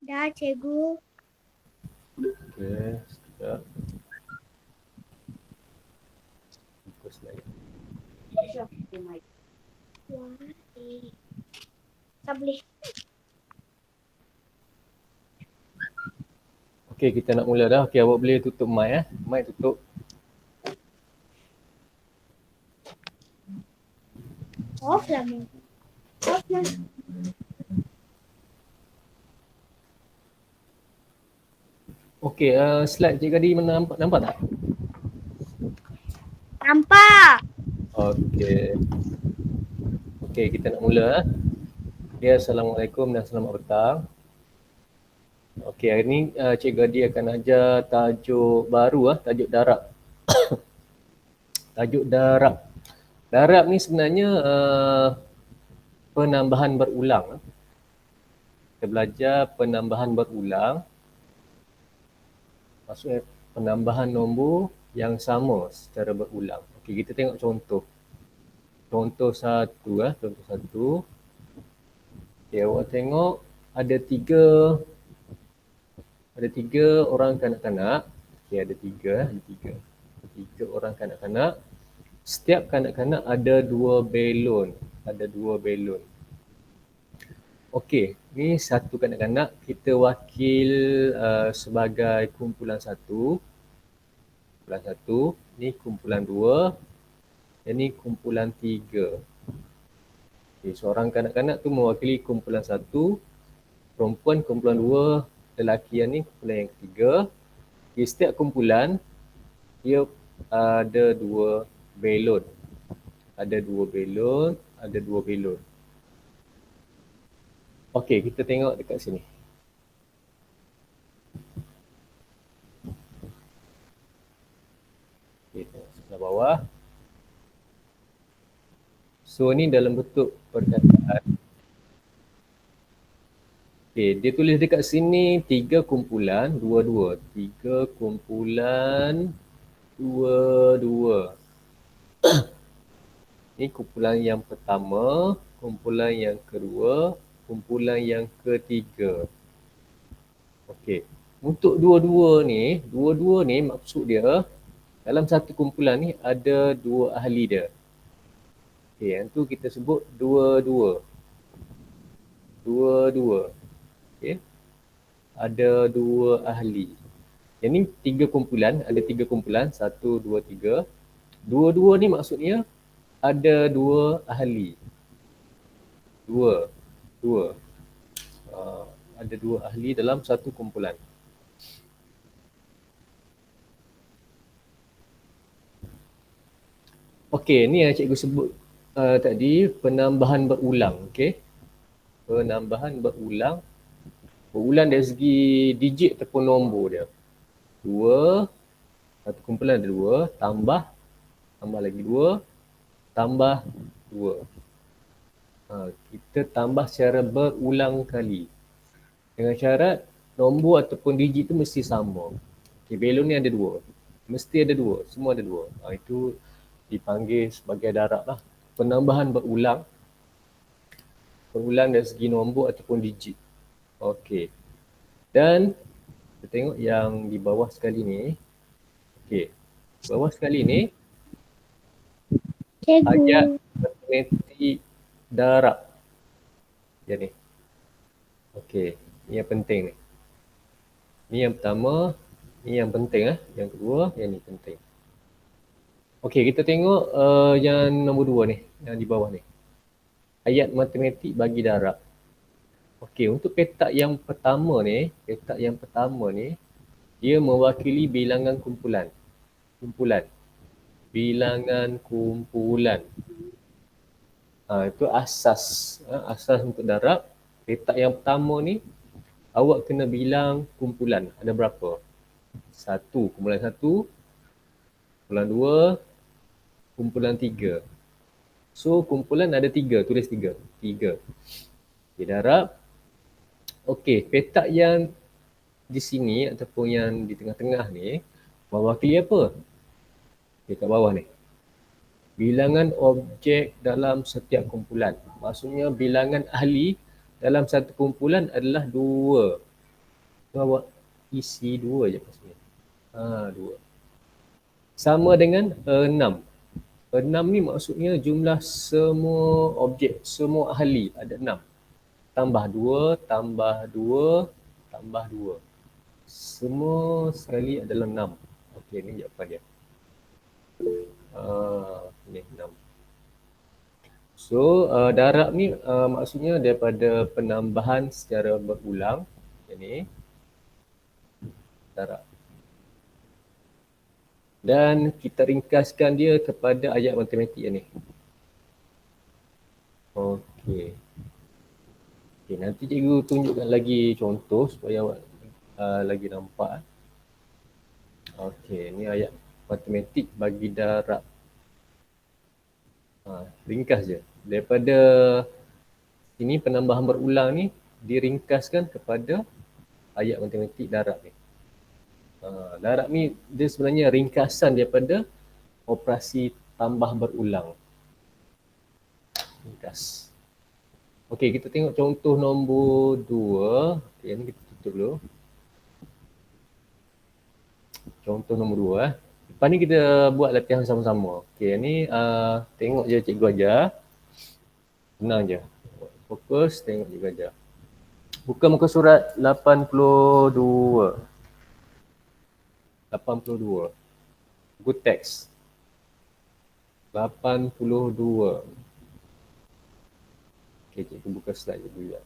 Dah, cikgu. Okey, sekejap. Buka slide. Tak boleh. Okey, kita nak mula dah. Okey, awak boleh tutup mic Mic tutup. Off lah, Mak. Off lah. Okey, slide Cik Gadi mana nampak tak? Nampak. Okey. Okey, kita nak mula Ya, Assalamualaikum dan selamat petang. Okey, hari ni Cik Gadi akan ajar tajuk baru tajuk darab. Tajuk darab. Darab ni sebenarnya penambahan berulang. Kita belajar penambahan berulang. Maksudnya penambahan nombor yang sama secara berulang. Okey, kita tengok contoh. Contoh satu contoh satu. Okey, awak tengok ada tiga orang kanak-kanak. Okey, ada tiga. Tiga orang kanak-kanak. Setiap kanak-kanak ada dua belon. Okey, ni satu kanak-kanak kita wakil sebagai kumpulan satu. Ni kumpulan dua. Dan ni kumpulan tiga. Okay, seorang kanak-kanak tu mewakili kumpulan satu. Perempuan kumpulan dua. Lelaki yang ni kumpulan yang ketiga. Okay, setiap kumpulan dia ada dua belon. Okey, kita tengok dekat sini. Okay, tengok sebelah bawah. So ni dalam bentuk perkataan. Okay, dia tulis dekat sini 3 kumpulan 2-2. 3 kumpulan 2-2. Ni kumpulan yang pertama, kumpulan yang kedua, kumpulan yang ketiga. Okey. Untuk dua-dua ni maksud dia dalam satu kumpulan ni ada dua ahli dia. Okey, yang tu kita sebut dua-dua. Okey. Ada dua ahli. Yang ni ada tiga kumpulan, 1, 2, 3. Dua-dua ni maksudnya ada dua ahli. Dua. Ada dua ahli dalam satu kumpulan. Okey, ni yang cikgu sebut tadi penambahan berulang. Okey. Penambahan berulang. Berulang dari segi digit ataupun nombor dia. Dua. Satu kumpulan ada dua. Tambah lagi dua. Tambah dua. Kita tambah secara berulang kali. Dengan syarat nombor ataupun digit tu mesti sama. Okay, belon ni ada dua. Mesti ada dua. Semua ada dua. Itu dipanggil sebagai darab lah. Penambahan berulang. Berulang dari segi nombor ataupun digit. Okey. Dan kita tengok yang di bawah sekali ni. Okey. Bawah sekali ni ayat matematik darab. Yang ni. Okey. Ni yang penting ni. Ni yang pertama. Ni yang penting Yang kedua, yang ni penting. Okey, kita tengok yang nombor 2 ni, yang di bawah ni. Ayat matematik bagi darab. Okey, untuk petak yang pertama ni, dia mewakili bilangan kumpulan. Bilangan kumpulan. Itu asas. Asas untuk darab. Petak yang pertama ni, awak kena bilang kumpulan. Ada berapa? 1, kumpulan 1. Kumpulan 2. Kumpulan 3. So, kumpulan ada 3. Tulis 3. 3. Okay, darab. Okey, petak yang di sini ataupun yang di tengah-tengah ni mewakili apa? Okay, kat bawah ni. Bilangan objek dalam setiap kumpulan. Maksudnya bilangan ahli dalam satu kumpulan adalah 2. isi 2 je kat sini. 2. Sama dengan 6. 6 ni maksudnya jumlah semua objek, semua ahli ada 6. Tambah 2, tambah 2, tambah 2. Semua sekali adalah 6. Okey, ni jawapan dia. Ni 6. So, darab ni maksudnya daripada penambahan secara berulang. Ini darab. Dan kita ringkaskan dia kepada ayat matematik ni. Okey. Okey, nanti cikgu tunjukkan lagi contoh supaya awak lagi nampak. Okey, ni ayat matematik bagi darab. Ringkas je. Daripada ini penambahan berulang ni diringkaskan kepada ayat matematik darab ni. Darab ni dia sebenarnya ringkasan daripada operasi tambah berulang. Ringkas. Okey, kita tengok contoh nombor 2. Okey, ni kita tutup dulu. Contoh nombor 2. Lepas ni kita buat latihan sama-sama. Okey, ni tengok je cikgu ajar. Senang je. Fokus, tengok cikgu ajar. Buka muka surat 82. 82. Buku teks. 82. Okey, cikgu buka slide dulu ya.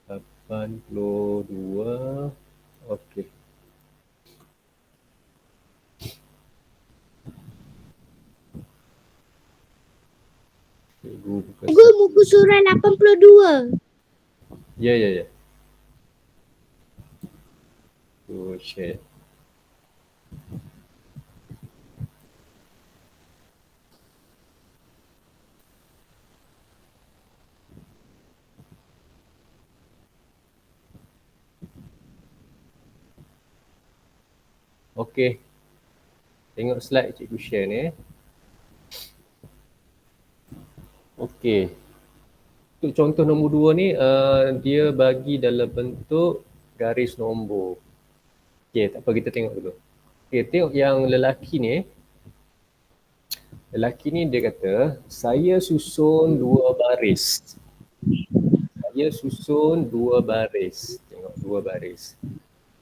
82. Okey. Cikgu buka slide. Cikgu, muka surat 82. Ya. Tu share. Okey. Tengok slide cikgu share ni. Okey. Untuk contoh nombor 2 ni dia bagi dalam bentuk garis nombor. Okey, tak apa kita tengok dulu. Okey, tengok yang lelaki ni. Lelaki ni dia kata, saya susun 2 baris. Saya susun 2 baris. Tengok 2 baris.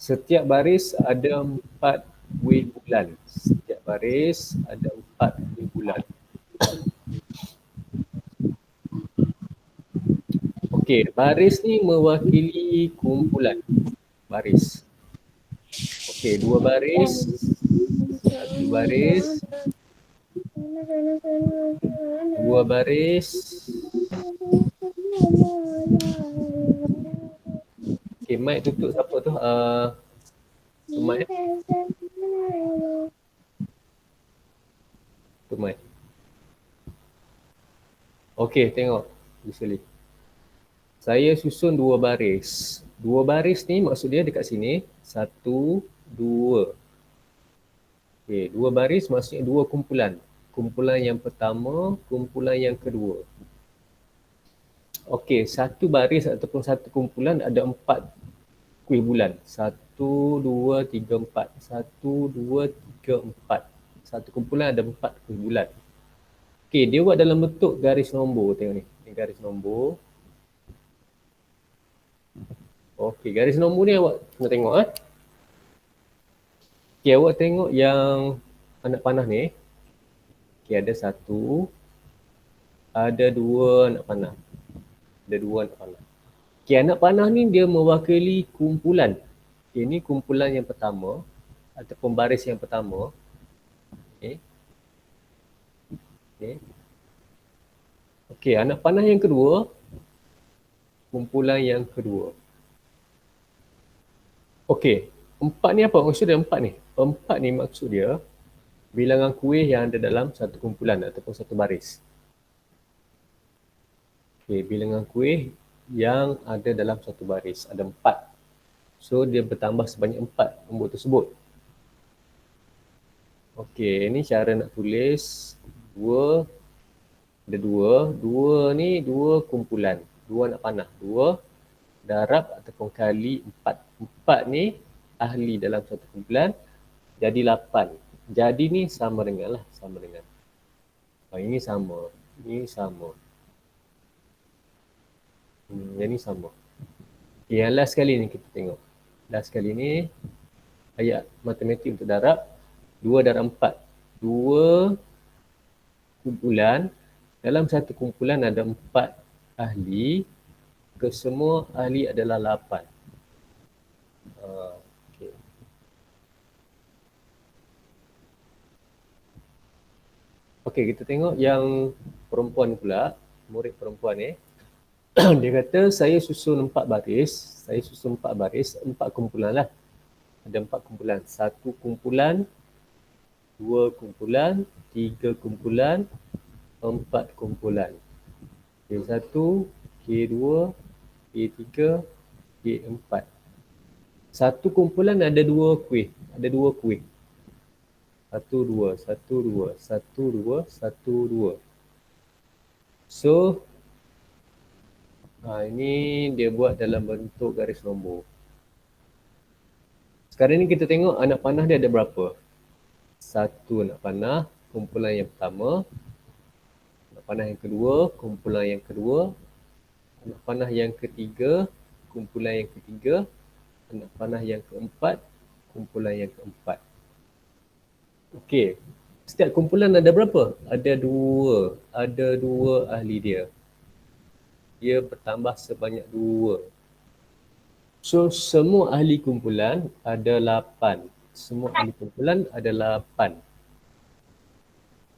Setiap baris ada 4 kuih bulan. Setiap baris ada 4 kuih bulan. Okey, baris ni mewakili kumpulan baris. Okey, 2 baris. 1 baris. 2 baris. Okey, mic tutup siapa tu? Mic. Tu mic. Okey, tengok. Visually. Saya susun 2 baris. 2 baris ni maksud dia dekat sini. 1, 2. Okey, 2 baris maksudnya 2 kumpulan. Kumpulan yang pertama, kumpulan yang kedua. Okey, 1 baris ataupun 1 kumpulan ada 4 kuih bulan. 1, 2, 3, 4. 1, 2, 3, 4. Satu kumpulan ada 4 kuih bulan. Okey, dia buat dalam bentuk garis nombor. Tengok ni. Ni garis nombor. Okey, garis nombor ni awak kena tengok. Okey, awak tengok yang anak panah ni. Okey, ada 1. Ada 2 anak panah. Ada 2 anak panah. Okey, anak panah ni dia mewakili kumpulan. Okay, ini kumpulan yang pertama ataupun baris yang pertama. Okey. Okey, anak panah yang kedua, kumpulan yang kedua. Okey, 4 ni apa maksud dia 4 ni? 4 ni maksud dia bilangan kuih yang ada dalam satu kumpulan ataupun satu baris. Okey, bilangan kuih yang ada dalam satu baris ada 4. So dia bertambah sebanyak 4 nombor tersebut. Okey, ini cara nak tulis 2. Ada 2. 2 ni 2 kumpulan. 2 anak panah. 2 darab ataupun kali 4. 4 ni ahli dalam satu kumpulan, jadi 8. Jadi ni sama dengan lah, sama dengan. Ini sama, ini sama. Yang ni sama. Okay, yang last kali ni kita tengok. Last kali ni ayat matematik untuk darab 2 darab 4. 2 kumpulan, dalam satu kumpulan ada 4 ahli, kesemua ahli adalah 8. Okay. Okey, kita tengok yang perempuan pula, murid perempuan ni. Dia kata saya susun 4 baris, 4 kumpulan lah. Ada 4 kumpulan, 1 kumpulan, 2 kumpulan, 3 kumpulan, 4 kumpulan. K1, K2, K3, K4. Satu kumpulan ada 2 kuih, ada 2 kuih. 1, 2, 1, 2, 1, 2, 1, 2. So, ini dia buat dalam bentuk garis nombor. Sekarang ni kita tengok anak panah dia ada berapa. 1 anak panah, kumpulan yang pertama. Anak panah yang kedua, kumpulan yang kedua. Anak panah yang ketiga, kumpulan yang ketiga. Anak panah yang keempat, kumpulan yang keempat. Okey, setiap kumpulan ada berapa? Ada 2. Ada 2 ahli dia. Dia bertambah sebanyak 2. So, semua ahli kumpulan ada 8. Semua ahli kumpulan ada 8.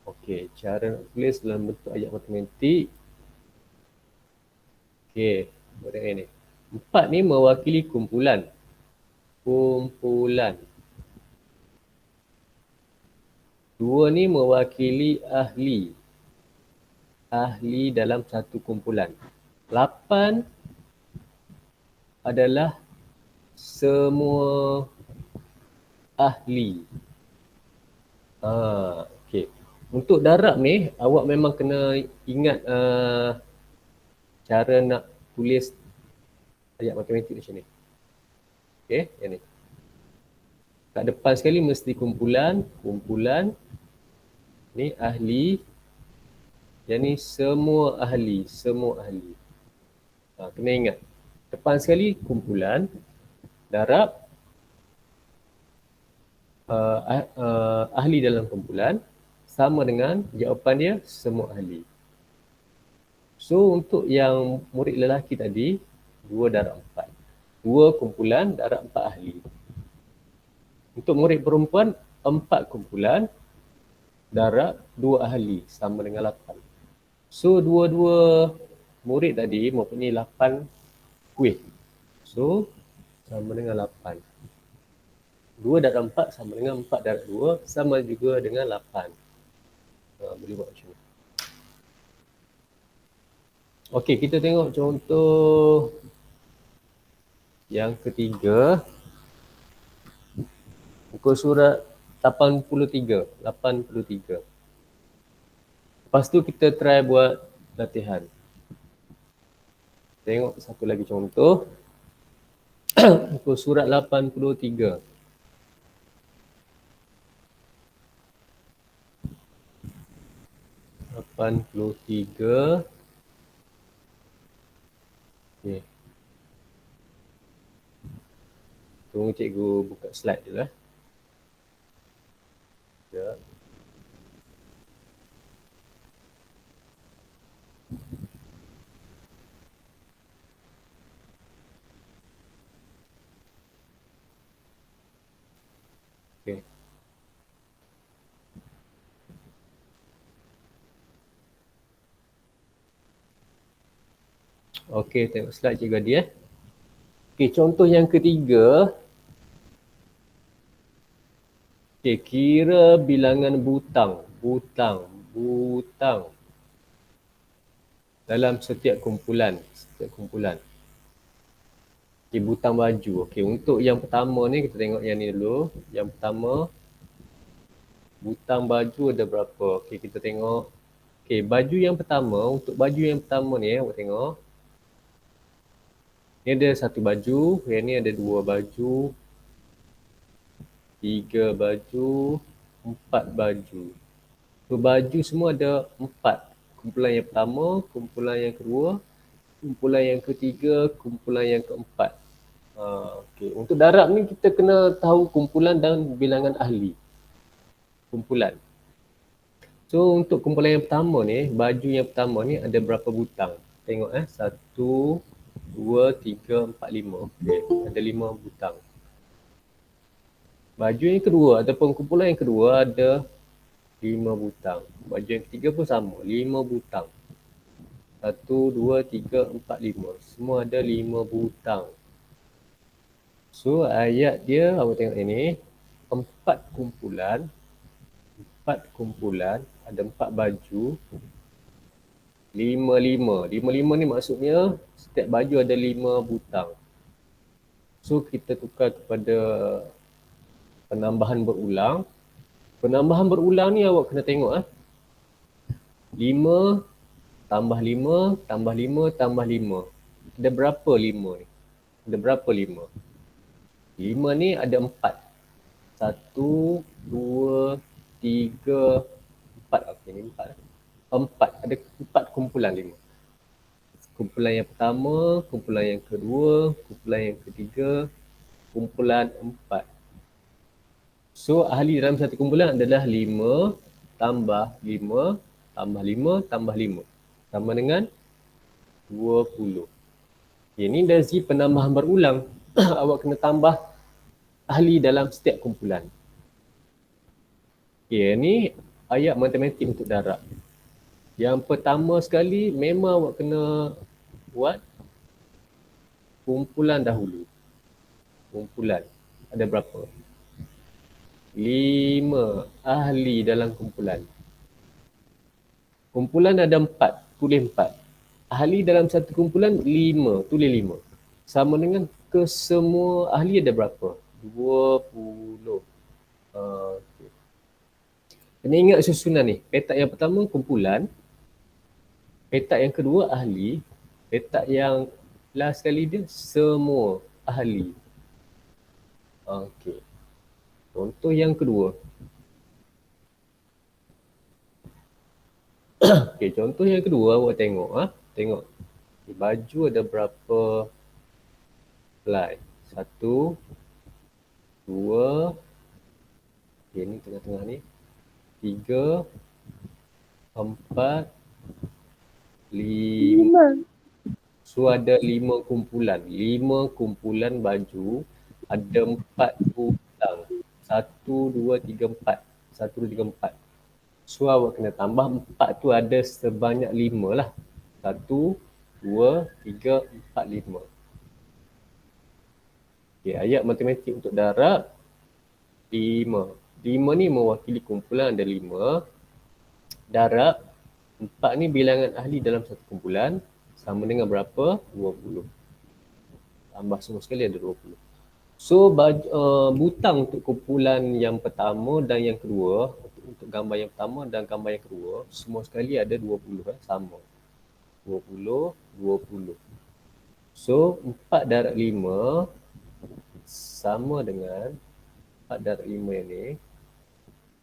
Okey, cara nak tulis dalam bentuk ayat matematik. Okey, buat ni. 4 ni mewakili kumpulan. Kumpulan. 2 ni mewakili ahli. Ahli dalam satu kumpulan. 8 adalah semua ahli. Okey. Untuk darab ni, awak memang kena ingat cara nak tulis ayat matematik macam ni. Okey, yang ni. Kat depan sekali mesti kumpulan, kumpulan. Ni ahli. Yang ni semua ahli, semua ahli. Kena ingat. Depan sekali kumpulan, darab, ahli dalam kumpulan, sama dengan jawapan dia semua ahli. So untuk yang murid lelaki tadi, 2 darab 4. 2 kumpulan darab 4 ahli. Untuk murid perempuan, 4 kumpulan darab 2 ahli, sama dengan 8. So dua-dua murid tadi mempunyai 8 kuih. So sama dengan 8. 2 darab 4 sama dengan 4 darab 2, sama juga dengan 8. Boleh buat macam ni. Okey, kita tengok contoh yang ketiga. Muka surat 83. Lepas tu kita try buat latihan. Tengok satu lagi contoh. Muka surat 83. Okay. Tunggu cikgu buka slide dulu lah. Ya. Okay. Okey, tengok slide cikgu Adi . Okey, contoh yang ketiga. Okey, kira bilangan butang dalam setiap kumpulan. Okey, butang baju. Okey, untuk yang pertama ni kita tengok yang ni dulu. Yang pertama, butang baju ada berapa? Okey, kita tengok. Okey, baju yang pertama, untuk baju yang pertama ni awak tengok. Ni ada satu baju, yang ni ada dua baju, tiga baju, empat baju. So baju semua ada empat. Kumpulan yang pertama, kumpulan yang kedua, kumpulan yang ketiga, kumpulan yang keempat. Okay. Untuk darab ni kita kena tahu kumpulan dan bilangan ahli. Kumpulan. So untuk kumpulan yang pertama ni, baju yang pertama ni ada berapa butang? Tengok 1, 2, 3, 4, 5. Okay. Ada 5 butang. Baju yang kedua ataupun kumpulan yang kedua ada 5 butang. Baju yang ketiga pun sama, 5 butang. 1, 2, 3, 4, 5. Semua ada 5 butang. So ayat dia, awak tengok ini, 4 kumpulan, ada 4 baju, 5 ni maksudnya setiap baju ada 5 butang. So kita tukar kepada penambahan berulang. Penambahan berulang ni awak kena tengok 5 tambah 5, tambah 5, tambah 5. Ada berapa 5 ni? Ada berapa 5? 5 ni ada 4. 1, 2, 3, 4. Okey, ni 4. 4. Ada 4 kumpulan 5. Kumpulan yang pertama, kumpulan yang kedua, kumpulan yang ketiga, kumpulan 4. So ahli dalam satu kumpulan adalah 5 tambah 5 tambah 5 tambah 5. Sama dengan 20. Okay, ini dari segi penambahan berulang. Awak kena tambah ahli dalam setiap kumpulan. Okay, ini ayat matematik untuk darab. Yang pertama sekali memang awak kena buat kumpulan dahulu. Kumpulan. Ada berapa? 5 ahli dalam kumpulan. Kumpulan ada 4, tulis 4. Ahli dalam satu kumpulan 5, tulis 5. Sama dengan kesemua ahli ada berapa? 20. Okay. Kena ingat susunan ni. Petak yang pertama kumpulan. Petak yang kedua ahli. Petak yang last sekali dia semua ahli. Okey. Contoh yang kedua. Okey, contoh yang kedua awak tengok tengok. Di baju ada berapa helai? 1, 2. Okey, ni tengah-tengah ni. 3, 4, 5. So ada 5 kumpulan. 5 kumpulan baju. Ada 4 butang. 1, 2, 3, 4. 1, 2, 3, 4. So awak kena tambah 4 tu ada sebanyak 5 lah. 1, 2, 3, 4, 5. Okay, ayat matematik untuk darab 5. 5 ni mewakili kumpulan ada 5. Darab 4 ni bilangan ahli dalam satu kumpulan. Sama dengan berapa? 20. Tambah semua sekali ada 20. So butang untuk kumpulan yang pertama dan yang kedua, untuk gambar yang pertama dan gambar yang kedua, semua sekali ada 20 sama. 20, 20. So 4 darab 5 sama dengan 4 darab 5 yang ni.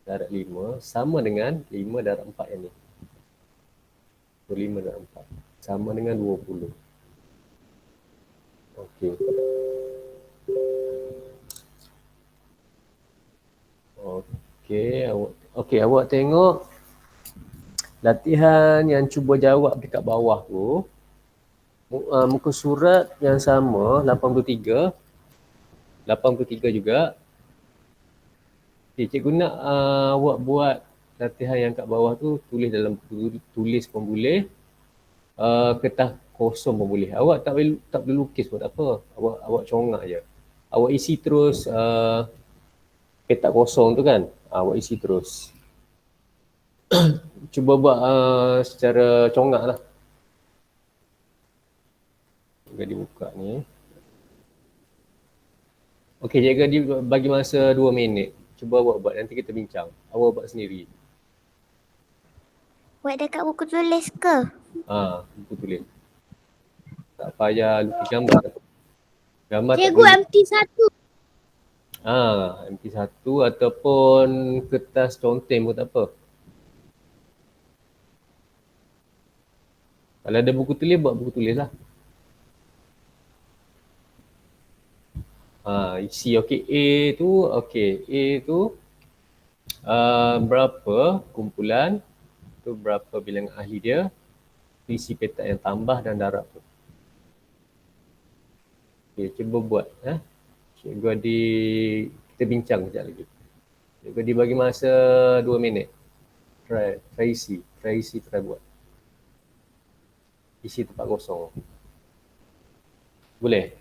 Darab 5 sama dengan 5 darab 4 yang ni. So 5 darab 4 sama dengan 20. Okey. Okey, awak tengok latihan yang cuba jawab dekat bawah tu. Muka surat yang sama 83 juga. Okay, cikgu nak awak buat latihan yang kat bawah tu, tulis dalam tulis pun boleh, kertas kosong pun boleh. Awak tak boleh lukis pun tak apa. Awak congak je. Awak isi terus petak kosong tu kan. Awak isi terus. Cuba buat secara congak lah. Juga dibuka ni. Okey, jaga dia bagi masa 2 minit. Cuba awak buat, nanti kita bincang. Awak buat sendiri. Buat dekat buku tulis ke? Buku tulis. Tak payah lukis gambar. Gambar tak Cikgu boleh. MT1. MP1 ataupun kertas conteng pun tak apa. Kalau ada buku tulis, buat buku tulis lah. Isi okey. A tu berapa kumpulan, tu berapa bilangan ahli dia, isi petak yang tambah dan darab tu. Okey, cuba buat. Cikgu kita bincang sekejap lagi. Cikgu dibagi masa 2 minit. Try isi, try buat. Isi tempat kosong. Boleh?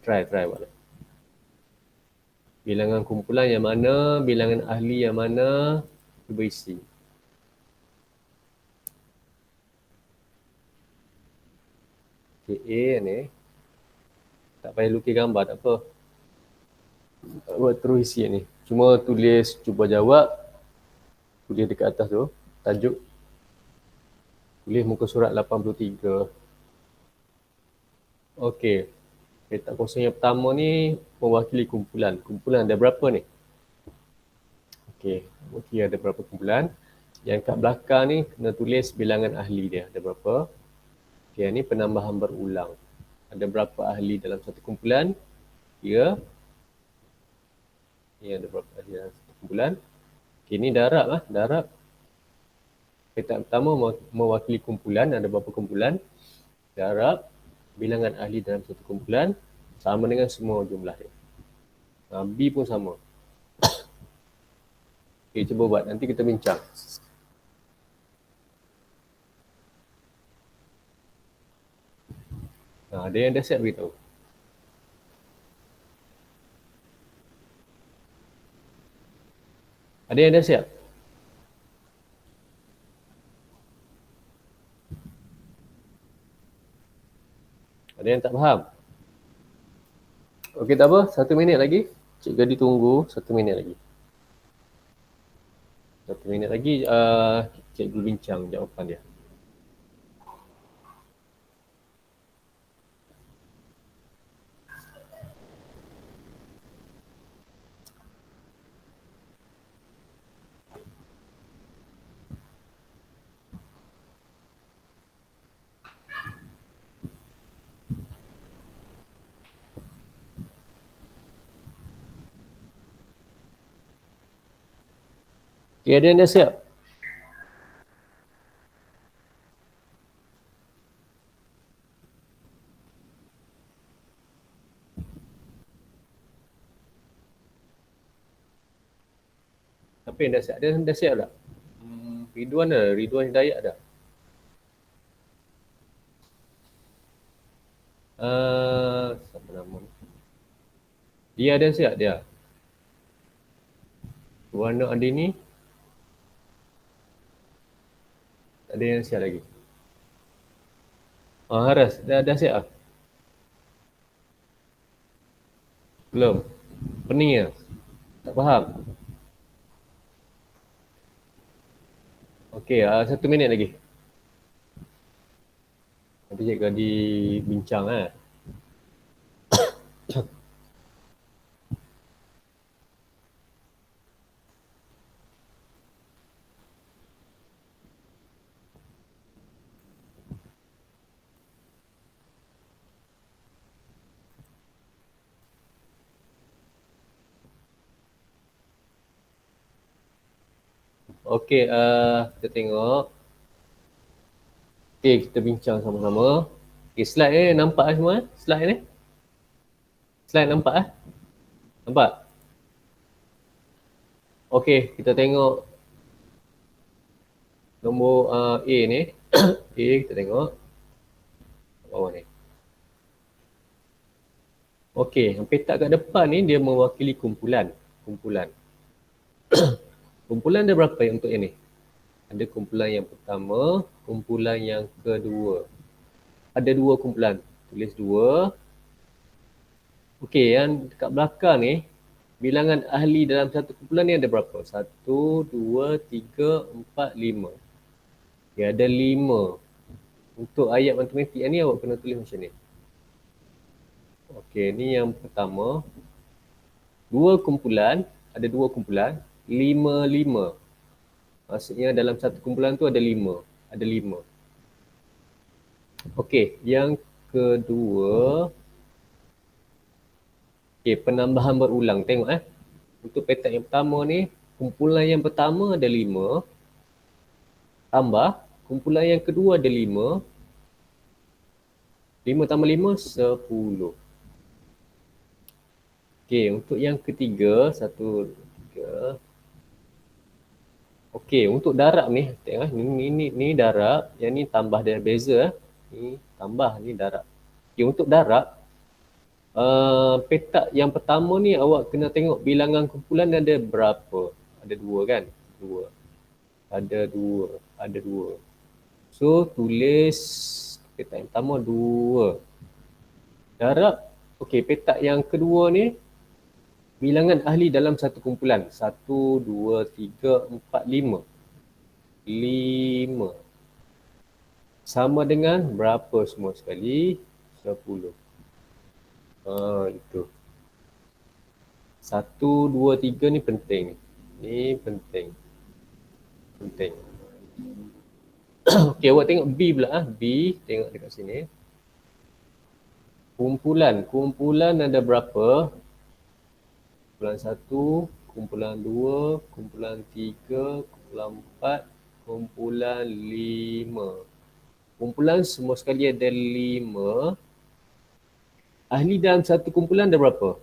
Try buat. Bilangan kumpulan yang mana, bilangan ahli yang mana, cuba isi. Okay, A ni. Tak payah lukis gambar, tak apa. Buat terus isi ni. Cuma tulis cuba jawab. Tulis dekat atas tu. Tajuk. Tulis muka surat 83. Okey. Petak kosong yang pertama ni mewakili kumpulan. Kumpulan ada berapa ni? Okey. Okey, ada berapa kumpulan. Yang kat belakang ni kena tulis bilangan ahli dia. Ada berapa? Okey, ni penambahan berulang. Ada berapa ahli dalam satu kumpulan? Ya. Ni ada berapa ahli dalam satu kumpulan? Okey, ni darab lah. Darab. Petak pertama mewakili kumpulan. Ada berapa kumpulan? Darab bilangan ahli dalam satu kumpulan sama dengan semua jumlah dia. B pun sama. Okay, cuba buat. Nanti kita bincang. Ada yang dah siap beritahu. Ada yang dah siap? Ada yang tak faham? Okey, tak apa. 1 minit lagi. Cikgu ditunggu 1 minit lagi. 1 minit lagi cikgu bincang jawapan dia. Okay, ada yang dah siap? Siapa yang dah siap? Ada yang dah siap tak? Ridwan ada? Ridwan Hidayat ada? Siapa nama ni? Dia ada siap dia? Warna Andini? Ada yang siap lagi? Haras, dah siap lah? Belum? Pening ya? Tak faham? Okey, 1 minit lagi. Nanti cikgu dibincang lah. Okey, kita tengok. Okey, kita bincang sama-sama. Okey, slide ni nampak semua? Slide ni? Slide nampak? Nampak? Okey, kita tengok nombor A ni. A kita tengok. Bawah ni. Okey, yang petak kat depan ni dia mewakili kumpulan. Kumpulan ada berapa yang untuk ini? Ada kumpulan yang pertama, kumpulan yang kedua. Ada 2 kumpulan. Tulis 2. Okey, yang dekat belakang ni, bilangan ahli dalam satu kumpulan ni ada berapa? 1, 2, 3, 4, 5. Okay, ada 5. Untuk ayat matematik ni awak kena tulis macam ni. Okey, ni yang pertama. Dua kumpulan, ada dua kumpulan, 5-5. Maksudnya dalam satu kumpulan tu ada 5. Ada 5. Okey, yang kedua. Okey, penambahan berulang. Tengok Untuk petak yang pertama ni, kumpulan yang pertama ada 5. Tambah, kumpulan yang kedua ada 5. 5 tambah 5, 10. Okey, untuk yang ketiga, 1, 2, 3. Okey, untuk darab ni, tengok ni darab, yang ni tambah dia beza. Ni tambah, ni darab. Okey, untuk darab, petak yang pertama ni awak kena tengok bilangan kumpulan ada berapa. Ada 2 kan? 2. Ada 2. Ada 2. So, tulis petak yang pertama 2. Darab, okey, petak yang kedua ni, bilangan ahli dalam satu kumpulan. 1, 2, 3, 4, 5. 5. Sama dengan berapa semua sekali? 10. Itu. 1, 2, 3 ni penting. Ni penting. Penting. Okey, awak tengok B pula. B, tengok dekat sini. Kumpulan. Kumpulan ada berapa? Kumpulan 1, kumpulan 2, kumpulan 3, kumpulan 4, kumpulan 5. Kumpulan semua sekali ada 5. Ahli dalam satu kumpulan ada berapa?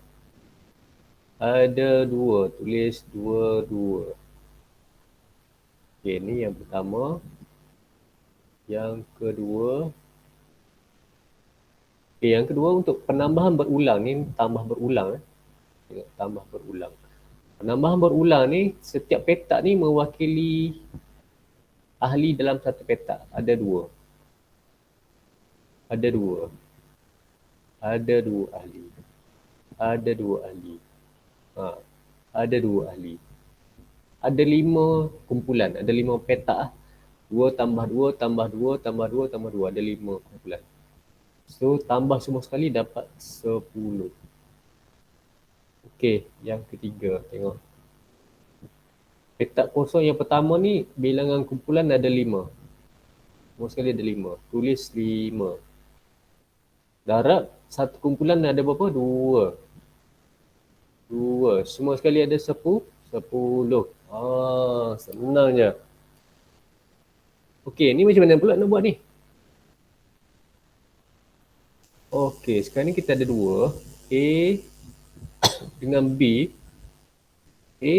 Ada 2. Tulis 2, 2. Okey, ni yang pertama. Yang kedua. Okey, yang kedua untuk penambahan berulang ni, tambah berulang. Tengok, tambah berulang. Penambahan berulang ni, setiap petak ni mewakili ahli dalam satu petak. Ada 2. Ada 2. Ada 2 ahli. Ada 2 ahli. Ada 2 ahli. Ada 5 kumpulan. Ada 5 petak. 2 tambah 2 tambah 2 tambah 2 tambah 2. Ada 5 kumpulan. So, tambah semua sekali dapat 10. Okey, yang ketiga. Tengok. Petak kosong yang pertama ni, bilangan kumpulan ada 5. Semua sekali ada 5. Tulis 5. Darab, satu kumpulan ada berapa? 2. 2. Semua sekali ada 10. Senang je. Okey, ni macam mana pula nak buat ni? Okey, sekarang ni kita ada 2. A dengan B. A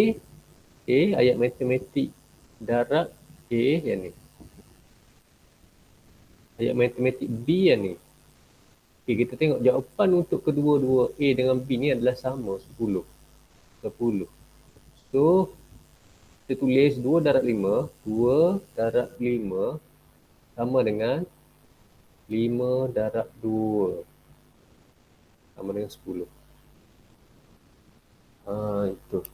ayat matematik darab A yang ni. Ayat matematik B yang ni. Okey, kita tengok jawapan untuk kedua-dua A dengan B ni adalah sama, 10. 10. So, kita tulis 2 darab 5. 2 darab 5 sama dengan 5 darab 2. Sama dengan 10. Itu.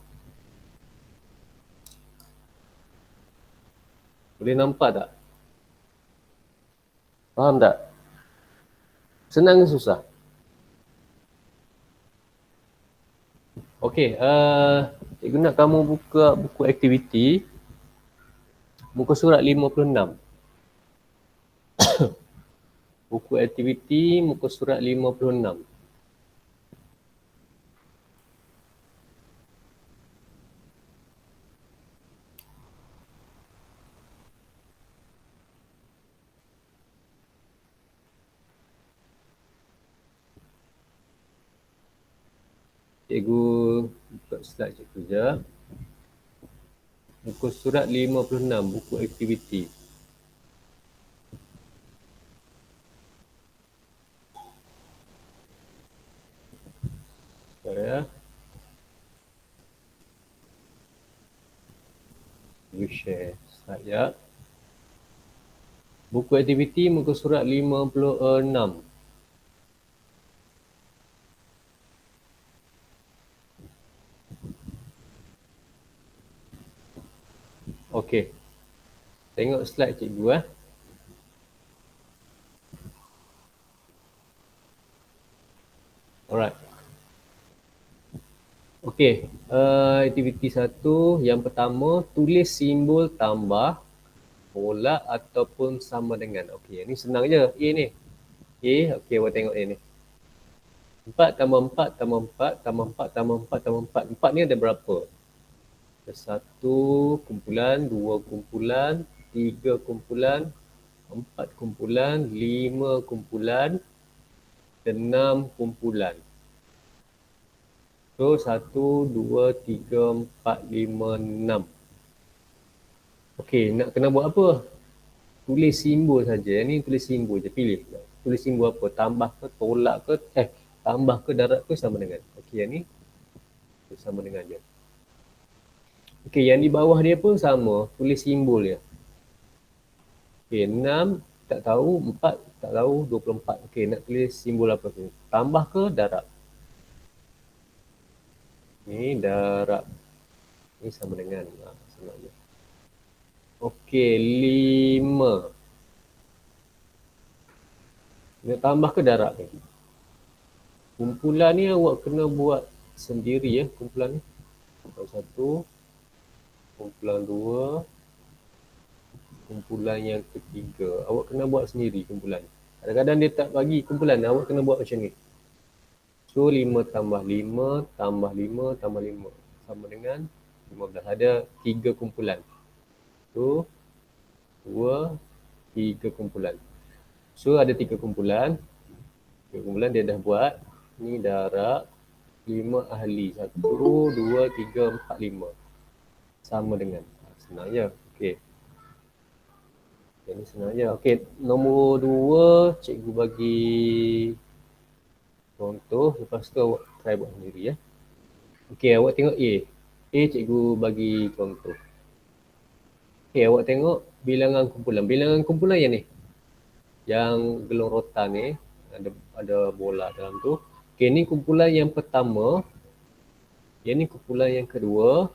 Boleh nampak tak? Faham tak? Senang ke susah? Okey, cikgu nak kamu buka buku aktiviti. Muka surat 56. Buku aktiviti muka surat 56. Cikgu buka slide cikgu sekejap. Muka surat 56, buku aktiviti. Sekejap ya. Cikgu share slide ya. Buku aktiviti muka surat 56. Okey. Tengok slide cikgu Okey, aktiviti 1 yang pertama, tulis simbol tambah, tolak ataupun sama dengan. Okey, ni senang je. A ni. A, okey awak tengok A ni. 4 tambah 4 tambah 4 tambah 4 tambah 4 tambah 4. 4 ni ada berapa? Ada 1 kumpulan, 2 kumpulan, 3 kumpulan, 4 kumpulan, 5 kumpulan, 6 kumpulan. So 1, 2, 3, 4, 5, 6. Okey, nak kena buat apa? Tulis simbol saja. Yang ni tulis simbol je, pilih. Tulis simbol apa? Tambah ke, tolak ke, tambah ke, darab ke, sama dengan. Okey, yang ni sama dengan je. Okey, yang di bawah dia pun sama, tulis simbol dia. Okey, 6 tak tahu, 4 tak tahu, 24. Okey, nak tulis simbol apa tu? Tambah ke, darab? Ni darab. Ni sama dengan. Sama je. Okey, 5. Nak tambah ke darab ni? Kumpulan ni awak kena buat sendiri ya, kumpulan ni. Kumpulan 1, kumpulan 2, kumpulan yang ketiga. Awak kena buat sendiri kumpulan. Kadang-kadang dia tak bagi kumpulan, awak kena buat macam ni. So 5 tambah 5 tambah 5 tambah 5 sama dengan 15. Ada 3 kumpulan. So 2, 3 kumpulan. So ada 3 kumpulan. 3 kumpulan dia dah buat. Ni darab 5 ahli. 1, 2, 3, 4, 5. Sama dengan. Senang je. Okey. Ini senang je. Okey, nombor 2 cikgu bagi contoh. Lepas tu awak try buat sendiri ya. Okey, awak tengok A. A cikgu bagi contoh. Okey, awak tengok bilangan kumpulan. Bilangan kumpulan yang ni. Yang gelong rotan ni. Ada bola dalam tu. Okey, ni kumpulan yang pertama. Yang ni kumpulan yang kedua.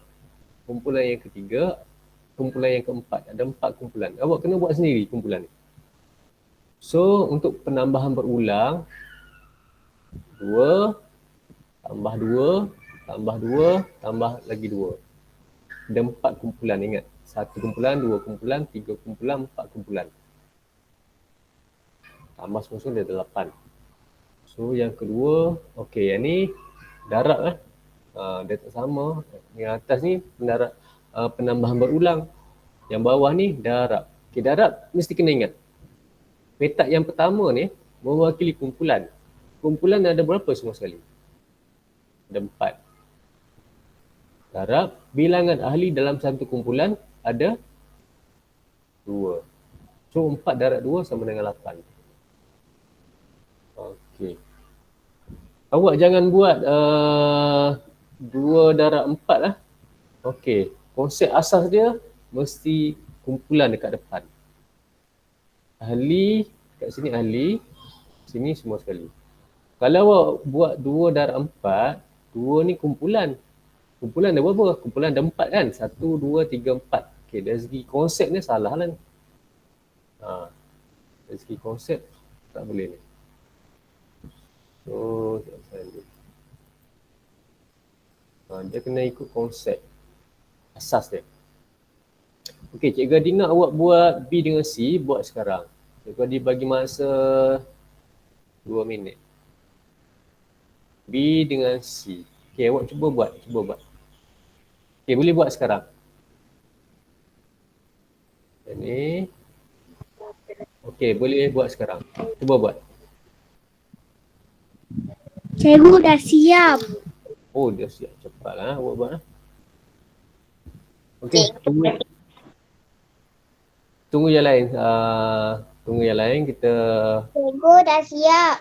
Kumpulan yang ketiga. Kumpulan yang keempat. Ada 4 kumpulan. Awak kena buat sendiri kumpulan ni. So, untuk penambahan berulang. 2, tambah 2, tambah 2, tambah lagi 2. Ada 4 kumpulan, ingat. 1 kumpulan, 2 kumpulan, 3 kumpulan, 4 kumpulan. Tambah semua dia 8. So yang kedua, okey yang ni darab lah. Dia tak sama. Yang atas ni penambahan berulang. Yang bawah ni darab. Okey, darab mesti kena ingat. Petak yang pertama ni mewakili kumpulan. Kumpulan ada berapa semua sekali? Ada 4. Darab bilangan ahli dalam satu kumpulan ada 2. So 4 darab 2 sama dengan 8. Okey. Awak jangan buat 2 darab 4 lah. Okey. Konsep asas dia mesti kumpulan dekat depan. Ahli, kat sini ahli, sini semua sekali. Kalau awak buat 2 darab 4, 2 ni kumpulan. Kumpulan ada berapa? Kumpulan ada 4 kan? 1, 2, 3, 4. Okey, dari segi konsep ni salah lah ni. Dari segi konsep tak boleh ni. So, dia kena ikut konsep asas dia. Okey, Cikgu Adi nak awak buat B dengan C, buat sekarang. Cikgu Adi bagi masa 2 minit. B dengan C. Okey, awak cuba buat. Okey, boleh buat sekarang. Ini. Okey, boleh buat sekarang. Cuba buat. Cikgu dah siap. Oh, dia siap. Cepatlah awak buat. Okey, tunggu yang lain. Tunggu yang lain kita. Cikgu dah siap.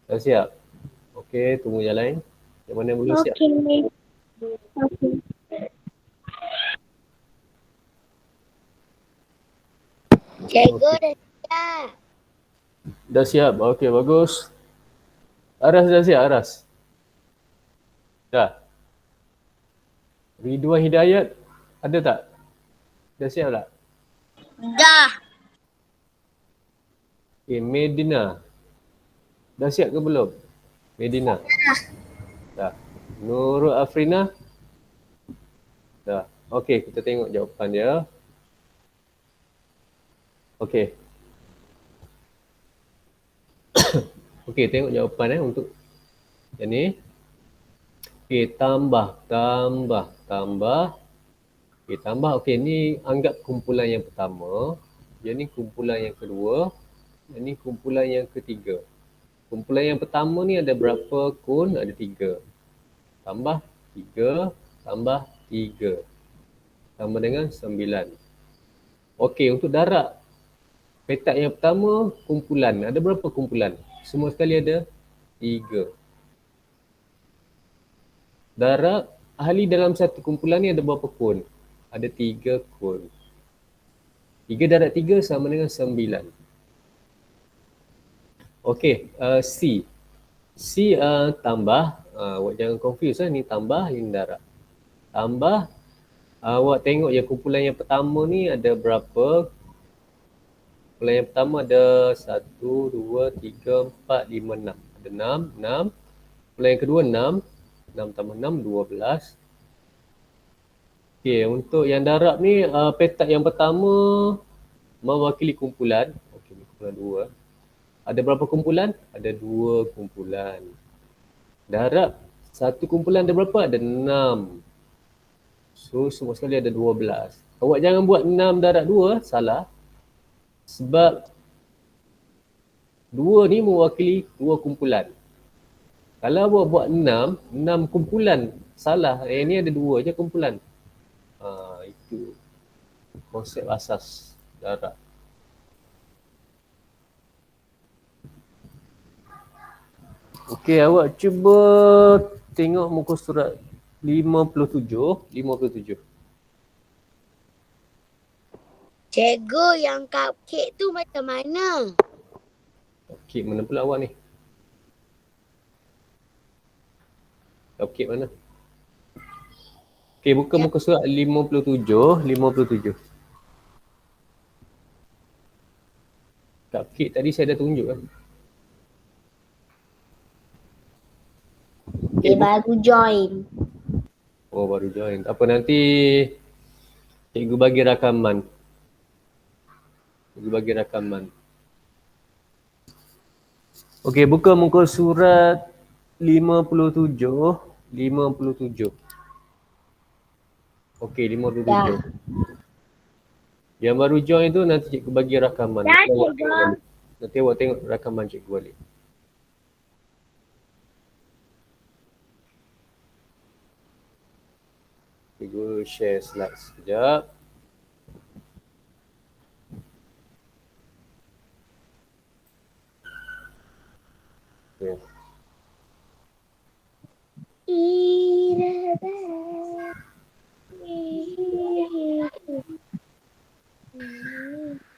Dah siap? Okey, tunggu yang lain. Yang mana belum siap? Okey. Cikgu dah siap. Dah siap? Okey, bagus. Aras dah siap, Aras? Dah? Ridwan Hidayat ada tak? Dah siap tak? Dah. Okay, Medina. Dah siap ke belum? Medina? Dah. Nurul Afrina? Dah. Okey, kita tengok jawapan dia. Okey. Okey, tengok jawapan untuk yang ni. Okey, tambah. Okey, tambah. Okey, ni anggap kumpulan yang pertama. Yang ni kumpulan yang kedua. Yang ni kumpulan yang ketiga. Kumpulan yang pertama ni ada berapa kun? Ada 3. Tambah 3, tambah 3. Sama dengan 9. Okey, untuk darab petak yang pertama, kumpulan. Ada berapa kumpulan? Semua sekali ada 3. Darab ahli dalam satu kumpulan ni ada berapa kun? Ada 3 kun. 3 darab 3 sama dengan 9. Okey, C. C tambah. Awak jangan confuse ni tambah, ini darab. Tambah, awak tengok je kumpulan yang pertama ni ada berapa. Kumpulan yang pertama ada 1, 2, 3, 4, 5, 6. Ada 6. Kumpulan yang kedua 6. 6 tambah 6, 12. Okey, untuk yang darab ni petak yang pertama mewakili kumpulan. Okey, kumpulan 2. Ada berapa kumpulan? Ada 2 kumpulan. Darab satu kumpulan ada berapa? Ada 6. So, semua sekali ada 12. Awak jangan buat 6 darab 2, salah. Sebab 2 ni mewakili 2 kumpulan. Kalau awak buat 6, 6 kumpulan, salah. Yang ni ada 2 je kumpulan. Itu konsep asas darab. Okey, awak cuba tengok muka surat 57. Cikgu, yang cupcake tu macam mana? Okey, mana pula awak ni? Okey, mana? Okey, buka muka surat 57. Cupcake tadi saya dah tunjuk kan? Dia baru join. Oh, baru join. Tak apa, nanti cikgu bagi rakaman. Okey, buka muka surat 57. Okey, 57. Yang baru join tu nanti cikgu bagi rakaman. Dah, cikgu. Nanti awak tengok rakaman cikgu balik. Cikgu share slide sekejap. Okay.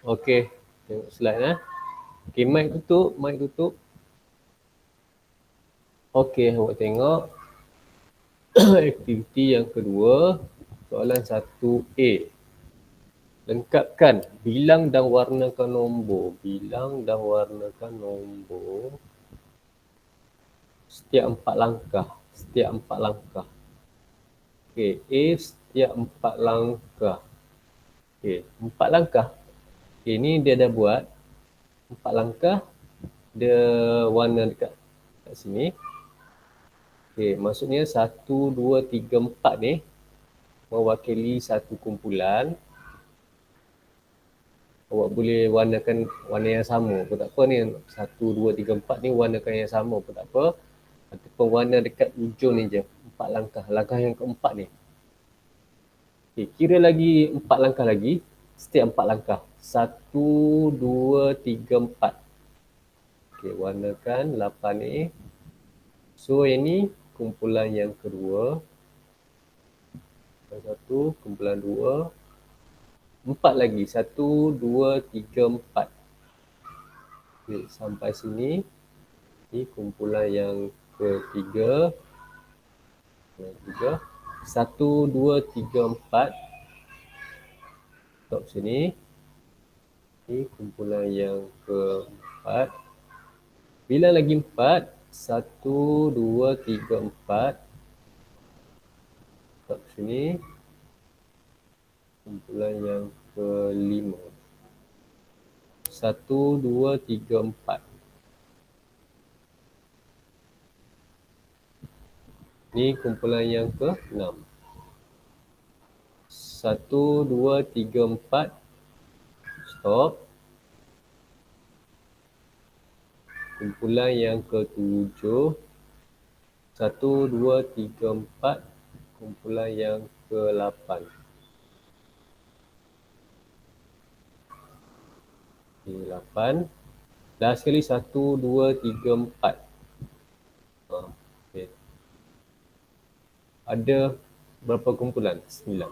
Okey, tengok slide . Okey, mic tutup. Okey, awak tengok aktiviti yang kedua, soalan 1A. Lengkapkan bilang dan warnakan nombor. Setiap 4 langkah. Okey, A setiap 4 langkah. Okey, 4 langkah. Okey, ni dia dah buat 4 langkah. Dia warna dekat sini. Okey, maksudnya 1, 2, 3, 4 ni mewakili satu kumpulan. Awak boleh warnakan warna yang sama pun tak apa ni. 1, 2, 3, 4 ni warnakan yang sama pun tak apa. Ataupun warna dekat ujung ni je. 4 langkah. Langkah yang keempat ni. Okay, kira lagi 4 langkah lagi. Setiap 4 langkah. 1, 2, 3, 4. Okay, warnakan 8 ni. So, ini kumpulan yang kedua. Satu, kumpulan 2. 4 lagi. 1, 2, 3, 4. Okay, sampai sini. Ini kumpulan yang ketiga. 1, 2, 3, 4. Stop sini. Ini kumpulan yang keempat. Bilang lagi 4. 1, 2, 3, 4. Stop sini. Kumpulan yang kelima. 1, 2, 3, 4. Ni kumpulan yang ke-6. 1, 2, 3, 4. Stop. Kumpulan yang ke-7. 1, 2, 3, 4. Kumpulan yang ke-8. Okay, 8. Last sekali 1, 2, 3, 4. Okay. Ada berapa kumpulan? 9.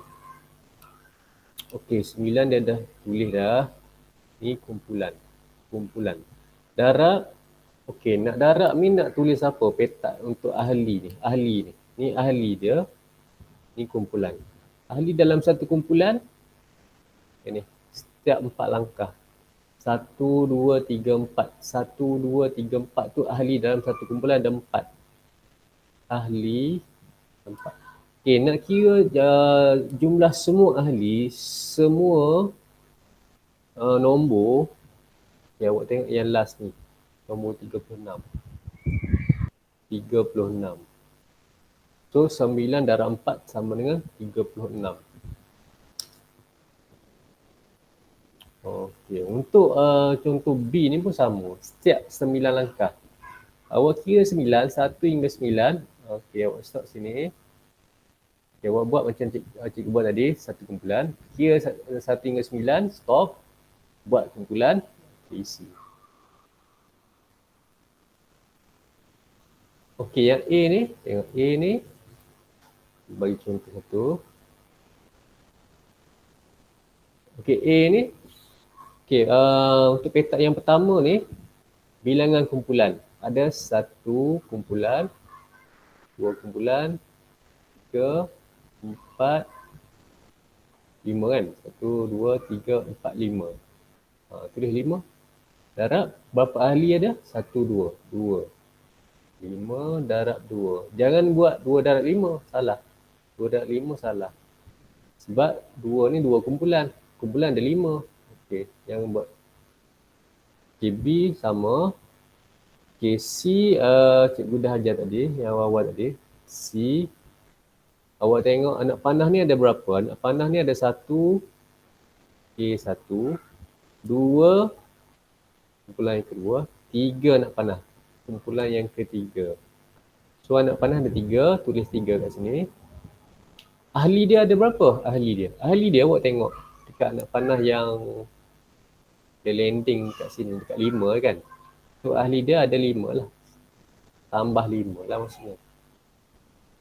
Okey, 9 dia dah tulis dah. Ni kumpulan. Kumpulan. Darab. Okey, nak darab ni nak tulis apa? Petak untuk ahli ni. Ahli ni. Ni ahli dia. Ni kumpulan. Ahli dalam satu kumpulan. Ini. Setiap 4 langkah. 1, 2, 3, 4. 1, 2, 3, 4 tu ahli dalam satu kumpulan ada 4. Ahli 4. Okey, nak kira jumlah semua ahli, semua nombor. Okay, awak tengok yang last ni. Nombor 36. 36. So, 9 darab 4 sama dengan 36. Okey, untuk contoh B ni pun sama. Setiap 9 langkah. Awak kira 9, 1 hingga 9. Okey, awak stop sini. Okey, awak buat macam cikgu buat tadi, satu kumpulan. Kira 1 hingga 9, stop. Buat kumpulan, isi. Okey, yang A ni, tengok A ni. Bagi contoh satu. Okey, A ni. Okey, untuk petak yang pertama ni, bilangan kumpulan. Ada 1 kumpulan, 2 kumpulan, 3, 4, 5 kan? 1, 2, 3, 4, 5. Tulis 5. Darab berapa ahli ada? 1, 2. 2. 5 darab 2. Jangan buat 2 darab 5. Salah. 2 darab 5 salah. Sebab 2 ni 2 kumpulan. Kumpulan ada 5. Okey, jangan buat. Okay, B sama. Okay, C cikgu dah ajar tadi, yang awal tadi. C. Awak tengok anak panah ni ada berapa? Anak panah ni ada 1. Okay, 1. 2. Kumpulan yang kedua. 3 anak panah. Kumpulan yang ketiga. So, anak panah ada 3. Tulis 3 kat sini. Ahli dia ada berapa? Ahli dia. Ahli dia awak tengok. Dekat anak panah yang dia landing kat sini. Dekat 5 kan. So, ahli dia ada 5 lah. Tambah 5 lah maksudnya.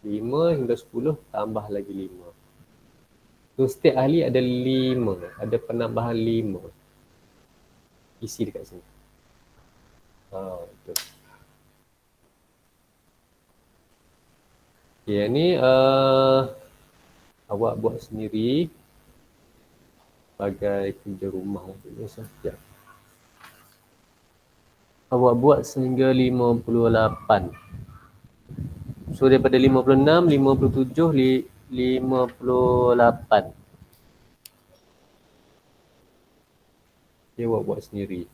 5 hingga 10 tambah lagi 5. So, setiap ahli ada 5. Ada penambahan 5. Isi dekat sini. Betul. Okay, yang ni awak buat sendiri sebagai kerja rumah. Sekejap. Awak buat sehingga 58. So, daripada 56, 57, 58. Okay, awak buat sendiri.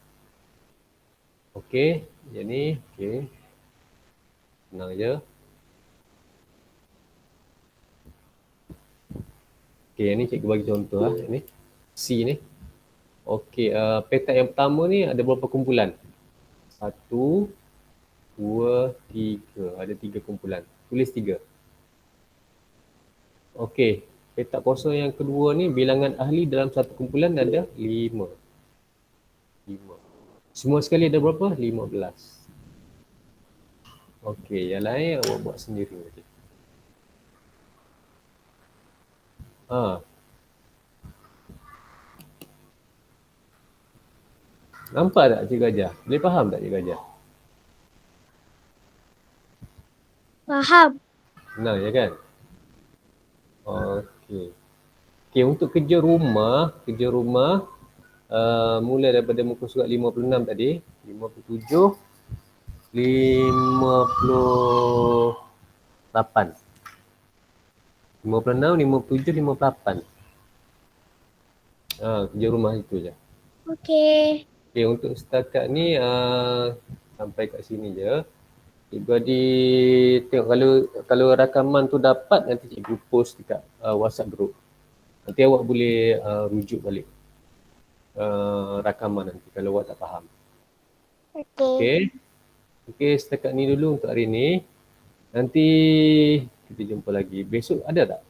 Okey, yang ni. Okey. Senang je. Okey, yang ni cikgu bagi contoh lah. Yang ni. C ni. Okey, petak yang pertama ni ada berapa kumpulan? 1, 2, 3. Ada 3 kumpulan. Tulis 3. Okey, petak kosong yang kedua ni bilangan ahli dalam satu kumpulan ada 5. 5. Semua sekali ada berapa? 15. Okey, yang lain awak buat sendiri nanti. Nampak tak cikgu ajar? Boleh faham tak cikgu ajar? Faham. Senang je kan? Okey. Okey, untuk kerja rumah mula daripada muka surat 56 tadi, 57, 58. 56, 57, 58. Kerja rumah itu je. Okey. Okay, untuk setakat ni sampai kat sini je. Cikgu Adi tengok kalau rakaman tu dapat, nanti cikgu post dekat WhatsApp group. Nanti awak boleh rujuk balik rakaman nanti kalau awak tak faham. Okey. Okay. Okay, setakat ni dulu untuk hari ni. Nanti kita jumpa lagi. Besok ada tak?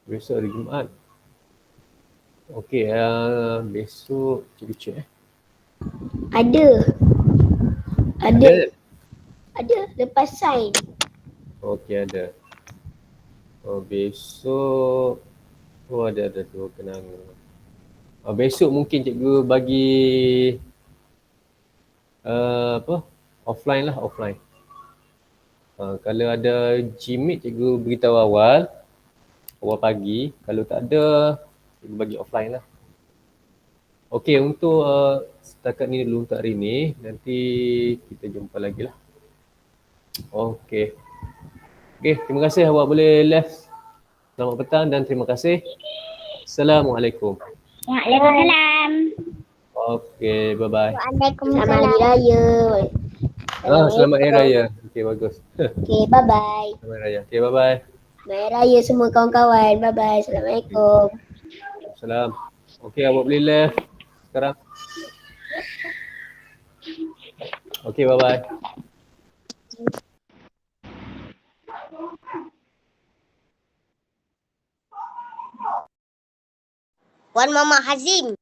Besok hari Jumaat. Okay, besok cikgu check. Ada. Ada? Ada. Lepas sign. Okay, ada. Besok ada dua kenangan. Besok mungkin cikgu bagi offline. Kalau ada Gmeet cikgu beritahu awal pagi. Kalau tak ada, cikgu bagi offline lah. Okey, untuk setakat ni dulu untuk hari ni. Nanti kita jumpa lagi lah. Okey, terima kasih awak boleh left. Selamat petang dan terima kasih. Assalamualaikum. Waalaikumsalam. Okey, bye-bye. Waalaikumsalam. Selamat Hari Raya. Selamat Hari Raya. Okey, bagus. Okey, bye-bye. Selamat Hari Raya. Okey, bye-bye. Selamat Hari Raya semua kawan-kawan. Bye-bye. Assalamualaikum. Salam. Okey, awak boleh left sekarang. Okey, bye-bye. Wan Mama Hazim.